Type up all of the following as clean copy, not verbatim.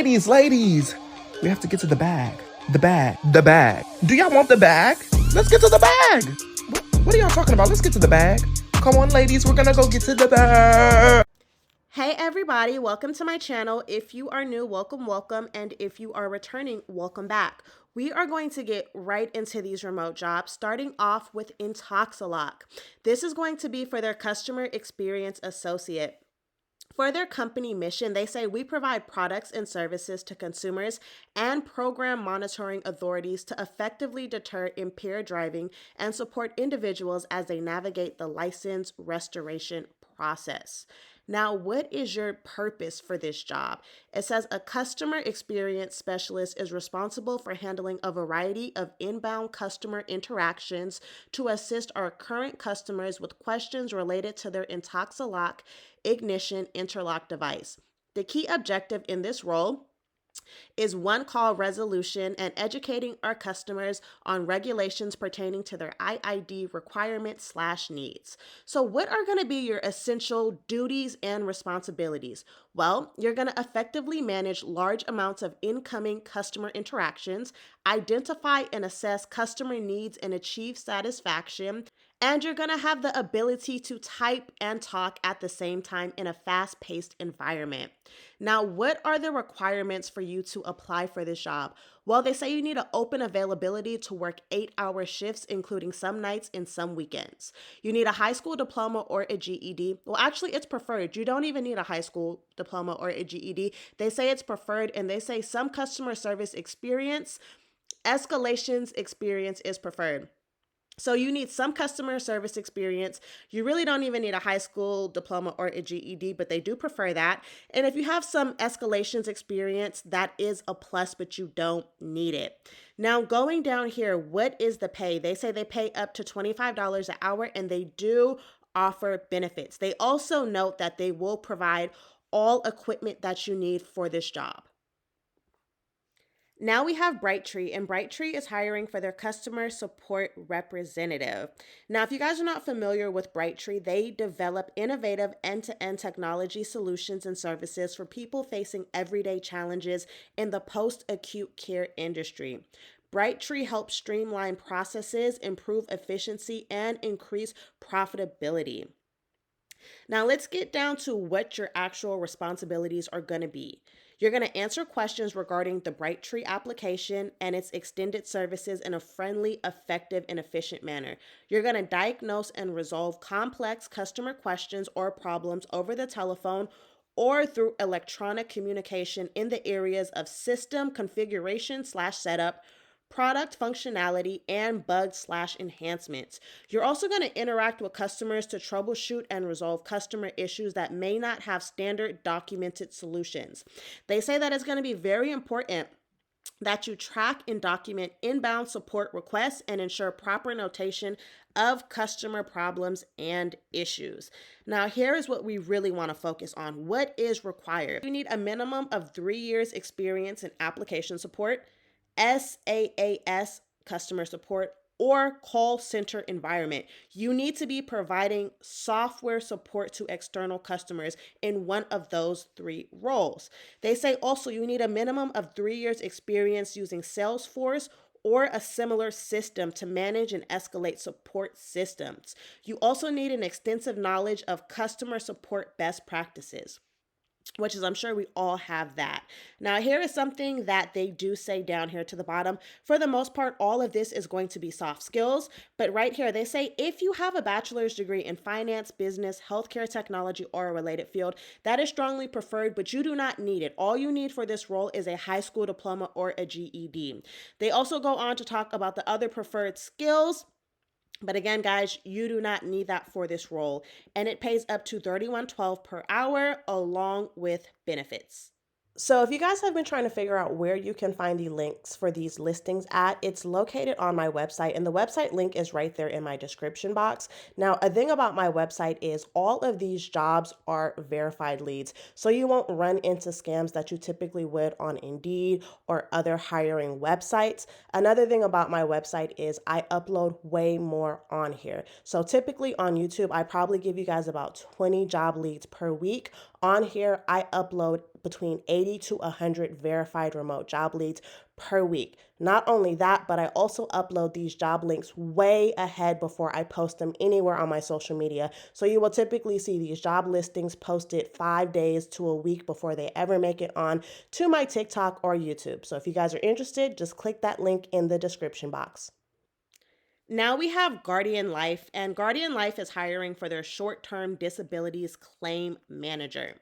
Ladies, we have to get to the bag. The bag. Do y'all want the bag? Let's get to the bag. What are y'all talking about? Let's get to the bag. Come on, ladies, we're gonna go get to the bag. Hey everybody, welcome to my channel. If you are new, welcome, and if you are returning, welcome back. We are going to get right into these remote jobs, starting off with Intoxalock. This is going to be for their customer experience associate. For their company mission, they say we provide products and services to consumers and program monitoring authorities to effectively deter impaired driving and support individuals as they navigate the license restoration process. Now, what is your purpose for this job? It says a customer experience specialist is responsible for handling a variety of inbound customer interactions to assist our current customers with questions related to their Intoxalock ignition interlock device. The key objective in this role is one call resolution and educating our customers on regulations pertaining to their IID requirements / needs. So what are going to be your essential duties and responsibilities? Well, you're going to effectively manage large amounts of incoming customer interactions, identify and assess customer needs and achieve satisfaction, and you're going to have the ability to type and talk at the same time in a fast-paced environment. Now, what are the requirements for you to apply for this job? Well, they say you need an open availability to work 8-hour shifts, including some nights and some weekends. You need a high school diploma or a GED. Well, actually, it's preferred. You don't even need a high school diploma or a GED. They say it's preferred, and they say some customer service experience, escalations experience is preferred. So you need some customer service experience. You really don't even need a high school diploma or a GED, but they do prefer that. And if you have some escalations experience, that is a plus, but you don't need it. Now, going down here, what is the pay? They say they pay up to $25 an hour, and they do offer benefits. They also note that they will provide all equipment that you need for this job. Now we have Brighttree, and Brighttree is hiring for their customer support representative. Now, if you guys are not familiar with Brighttree, they develop innovative end-to-end technology solutions and services for people facing everyday challenges in the post-acute care industry. Brighttree helps streamline processes, improve efficiency, and increase profitability. Now, let's get down to what your actual responsibilities are going to be. You're going to answer questions regarding the Brighttree application and its extended services in a friendly, effective, and efficient manner. You're going to diagnose and resolve complex customer questions or problems over the telephone or through electronic communication in the areas of system configuration / setup, product functionality, and bug / enhancements. You're also going to interact with customers to troubleshoot and resolve customer issues that may not have standard documented solutions. They say that it's going to be very important that you track and document inbound support requests and ensure proper notation of customer problems and issues. Now, here is what we really want to focus on. What is required? You need a minimum of 3 years experience in application support, SaaS customer support, or call center environment. You need to be providing software support to external customers in one of those 3 roles. They say also you need a minimum of 3 years experience using Salesforce or a similar system to manage and escalate support systems. You also need an extensive knowledge of customer support best practices, which is, I'm sure we all have that. Now, here is something that they do say down here to the bottom. For the most part, all of this is going to be soft skills, but right here, they say if you have a bachelor's degree in finance, business, healthcare technology, or a related field, that is strongly preferred, but you do not need it. All you need for this role is a high school diploma or a GED. They also go on to talk about the other preferred skills. But again, guys, you do not need that for this role. And it pays up to $31.12 per hour along with benefits. So if you guys have been trying to figure out where you can find the links for these listings at, it's located on my website, and the website link is right there in my description box. Now, a thing about my website is all of these jobs are verified leads, so you won't run into scams that you typically would on Indeed or other hiring websites. Another thing about my website is I upload way more on here. So typically on YouTube, I probably give you guys about 20 job leads per week. On here, I upload between 80 to 100 verified remote job leads per week. Not only that, but I also upload these job links way ahead before I post them anywhere on my social media. So you will typically see these job listings posted 5 days to a week before they ever make it on to my TikTok or YouTube. So if you guys are interested, just click that link in the description box. Now we have Guardian Life, and Guardian Life is hiring for their short-term disabilities claim manager.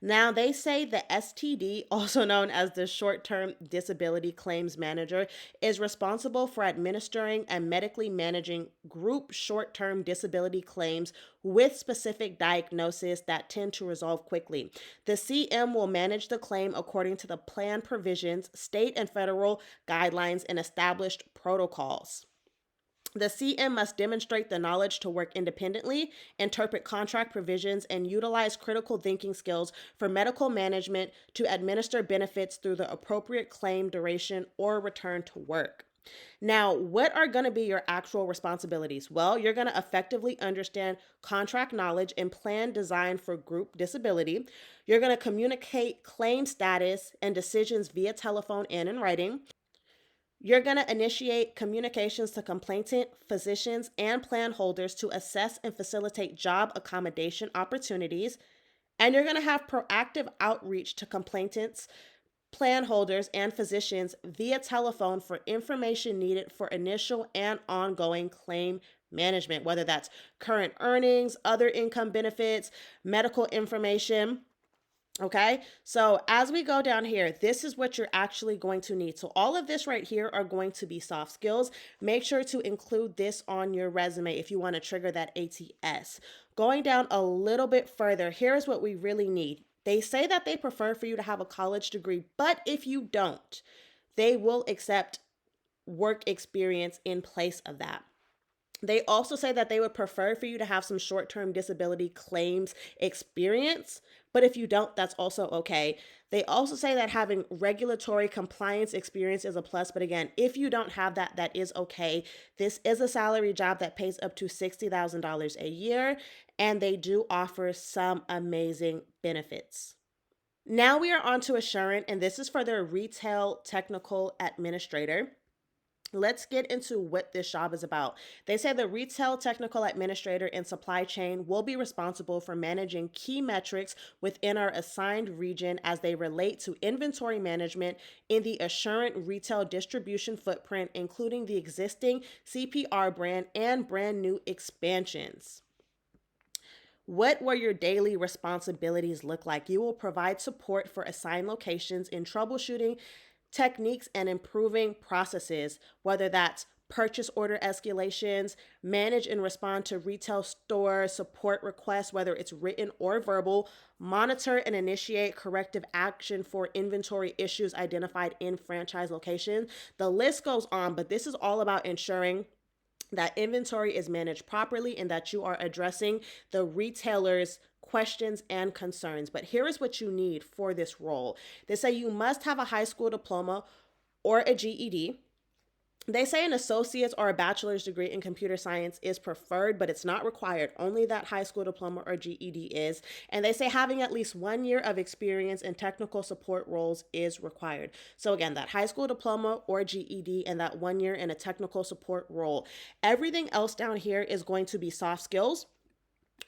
Now, they say the STD, also known as the short term disability claims manager, is responsible for administering and medically managing group short term disability claims with specific diagnosis that tend to resolve quickly. The CM will manage the claim according to the plan provisions, state and federal guidelines, and established protocols. The CM must demonstrate the knowledge to work independently, interpret contract provisions, and utilize critical thinking skills for medical management to administer benefits through the appropriate claim duration or return to work. Now, what are going to be your actual responsibilities? Well, you're going to effectively understand contract knowledge and plan design for group disability. You're going to communicate claim status and decisions via telephone and in writing. You're going to initiate communications to complainant, physicians, and plan holders to assess and facilitate job accommodation opportunities. And you're going to have proactive outreach to complainants, plan holders, and physicians via telephone for information needed for initial and ongoing claim management, whether that's current earnings, other income benefits, medical information. Okay, so as we go down here, this is what you're actually going to need. So all of this right here are going to be soft skills. Make sure to include this on your resume if you want to trigger that ATS. Going down a little bit further, here's what we really need. They say that they prefer for you to have a college degree, but if you don't, they will accept work experience in place of that. They also say that they would prefer for you to have some short-term disability claims experience, but if you don't, that's also okay. They also say that having regulatory compliance experience is a plus, but again, if you don't have that, that is okay. This is a salary job that pays up to $60,000 a year, and they do offer some amazing benefits. Now we are on to Assurant, and this is for their retail technical administrator. Let's get into what this job is about. They say the retail technical administrator and supply chain will be responsible for managing key metrics within our assigned region as they relate to inventory management in the Assurant retail distribution footprint, including the existing CPR brand and brand new expansions. What will your daily responsibilities look like? You will provide support for assigned locations in troubleshooting techniques and improving processes, whether that's purchase order escalations, manage and respond to retail store support requests, whether it's written or verbal, monitor and initiate corrective action for inventory issues identified in franchise locations. The list goes on, but this is all about ensuring that inventory is managed properly and that you are addressing the retailer's questions and concerns. But here is what you need for this role. They say you must have a high school diploma or a GED. They say an associate's or a bachelor's degree in computer science is preferred, but it's not required. Only that high school diploma or GED is. And they say having at least 1 year of experience in technical support roles is required. So again, that high school diploma or GED and that 1 year in a technical support role. Everything else down here is going to be soft skills,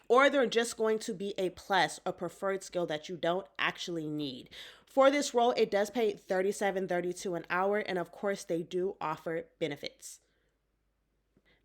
or they're just going to be a plus, a preferred skill that you don't actually need. For this role, it does pay $37.32 an hour, and of course, they do offer benefits.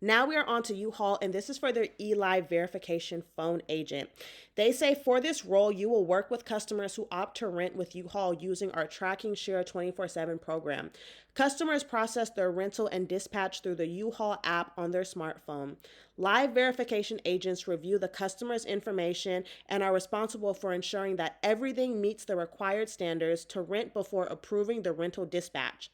Now we are on to UHaul, and this is for their eLive verification phone agent. They say for this role, you will work with customers who opt to rent with UHaul using our Tracking Share 24/7 program. Customers process their rental and dispatch through the UHaul app on their smartphone. Live verification agents review the customer's information and are responsible for ensuring that everything meets the required standards to rent before approving the rental dispatch.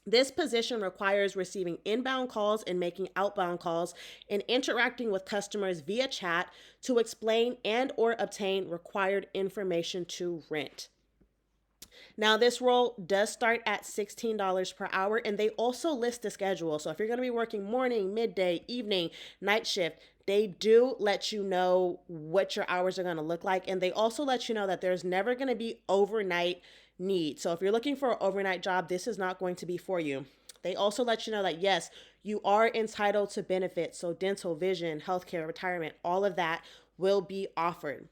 This position requires receiving inbound calls and making outbound calls and interacting with customers via chat to explain and or obtain required information to rent. Now, this role does start at $16 per hour, and they also list the schedule. So if you're going to be working morning, midday, evening, night shift, they do let you know what your hours are going to look like. And they also let you know that there's never going to be overnight need. So if you're looking for an overnight job, this is not going to be for you. They also let you know that, yes, you are entitled to benefits. So dental, vision, healthcare, retirement, all of that will be offered.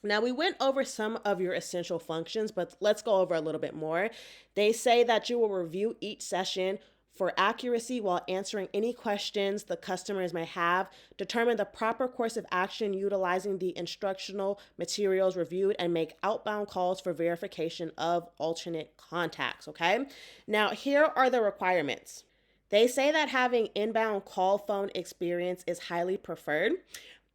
Now, we went over some of your essential functions, but let's go over a little bit more. They say that you will review each session for accuracy while answering any questions the customers may have, determine the proper course of action utilizing the instructional materials reviewed, and make outbound calls for verification of alternate contacts, okay? Now, here are the requirements. They say that having inbound call phone experience is highly preferred,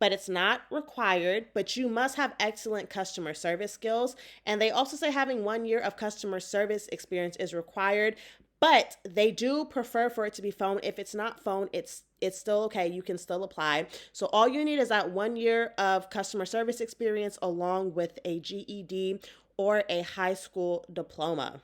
but it's not required, but you must have excellent customer service skills. And they also say having 1 year of customer service experience is required, but they do prefer for it to be phone. If it's not phone, it's still okay. You can still apply. So all you need is that 1 year of customer service experience along with a GED or a high school diploma.